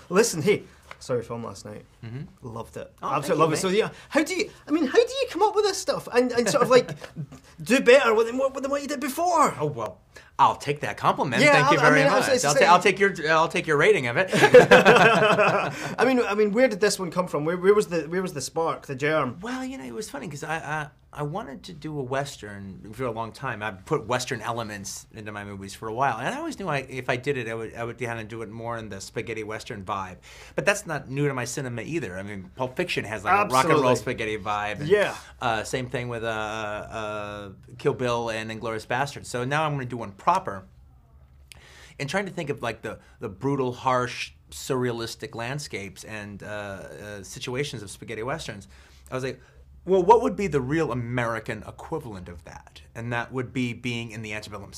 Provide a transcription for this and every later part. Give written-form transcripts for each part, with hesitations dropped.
listen, hey, saw your film last night. Loved it. Oh, Absolutely loved it. mate. So yeah, how do you come up with this stuff and sort of like do better than what you did before? Oh well, I'll take that compliment. Yeah, Thank you very much. I'll take your rating of it. I mean, where did this one come from? Where was the spark, the germ? Well, it was funny because I wanted to do a Western for a long time. I put Western elements into my movies for a while, and I always knew if I did it, I would kind of do it more in the spaghetti Western vibe. But that's not new to my cinema either. I mean, Pulp Fiction has like a rock and roll spaghetti vibe. And, yeah. Same thing with Kill Bill and Inglourious Basterds. So now I'm going to do one proper. And trying to think of like the brutal, harsh, surrealistic landscapes and situations of spaghetti westerns, I was like, well, what would be the real American equivalent of that? And that would be being in the antebellum,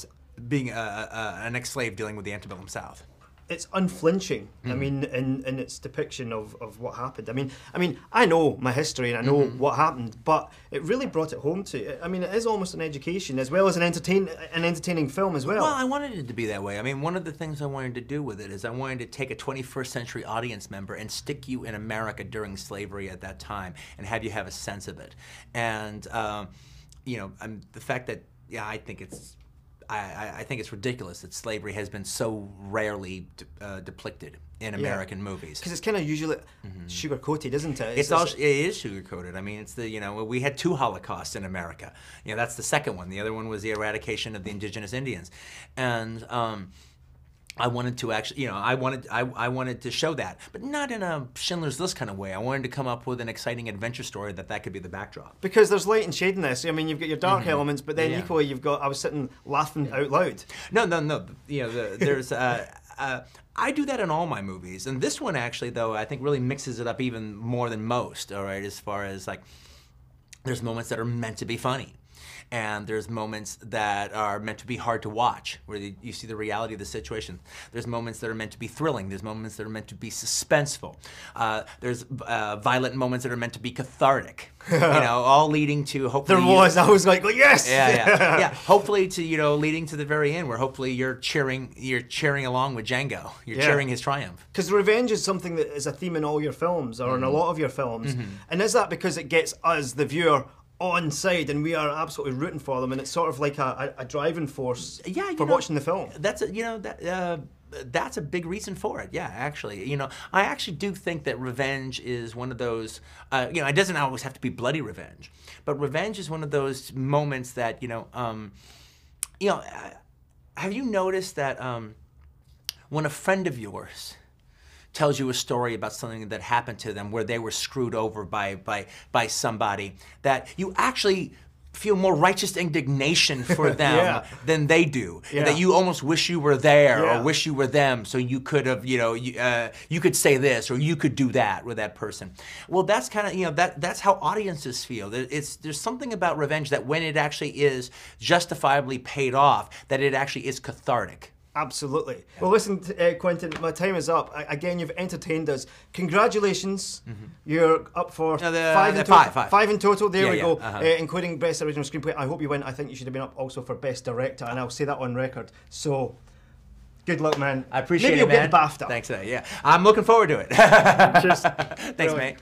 being an ex-slave dealing with the antebellum South. It's unflinching. I mean, in its depiction of what happened. I mean, I know my history and I know what happened, but it really brought it home to. I mean, it is almost an education as well as an entertaining film as well. Well, I wanted it to be that way. I mean, one of the things I wanted to do with it is I wanted to take a 21st century audience member and stick you in America during slavery at that time and have you have a sense of it. And the fact that I think it's. I think it's ridiculous that slavery has been so rarely depicted in American movies. Because it's kind of usually sugar-coated, isn't it? It is sugar-coated. I mean, it's we had 2 Holocausts in America. That's the second one. The other one was the eradication of the indigenous Indians, and I wanted to actually, I wanted to show that, but not in a Schindler's List kind of way. I wanted to come up with an exciting adventure story that could be the backdrop. Because there's light and shade in this. I mean, you've got your dark elements, but then equally you've got. I was sitting laughing out loud. No. There's. I do that in all my movies, and this one actually, though, I think really mixes it up even more than most. All right, as far as like, there's moments that are meant to be funny. And there's moments that are meant to be hard to watch, where you see the reality of the situation. There's moments that are meant to be thrilling. There's moments that are meant to be suspenseful. There's violent moments that are meant to be cathartic. All leading to hopefully. There was. I was like, yes. Yeah. Hopefully to leading to the very end, where hopefully you're cheering along with Django. You're cheering his triumph. Because revenge is something that is a theme in all your films, or in a lot of your films. And is that because it gets us, the viewer, on side, and we are absolutely rooting for them, and it's sort of like a driving force for watching the film? That's that's a big reason for it. Yeah, actually, I actually do think that revenge is one of those. It doesn't always have to be bloody revenge, but revenge is one of those moments that have you noticed that when a friend of yours tells you a story about something that happened to them where they were screwed over by somebody, that you actually feel more righteous indignation for them than they do, and that you almost wish you were there or wish you were them, so you could have, you could say this or you could do that with that person. Well, that's kind of, that's how audiences feel. There's something about revenge that when it actually is justifiably paid off, that it actually is cathartic. Absolutely. Well, listen, Quentin, my time is up. Again, you've entertained us. Congratulations. You're up for 5 in total. 5 in total. There we go. Including Best Original Screenplay. I hope you win. I think you should have been up also for Best Director, and I'll say that on record. So, good luck, man. I appreciate Maybe it, man. Maybe you'll get BAFTA. Thanks. Yeah. I'm looking forward to it. Cheers. Thanks, mate.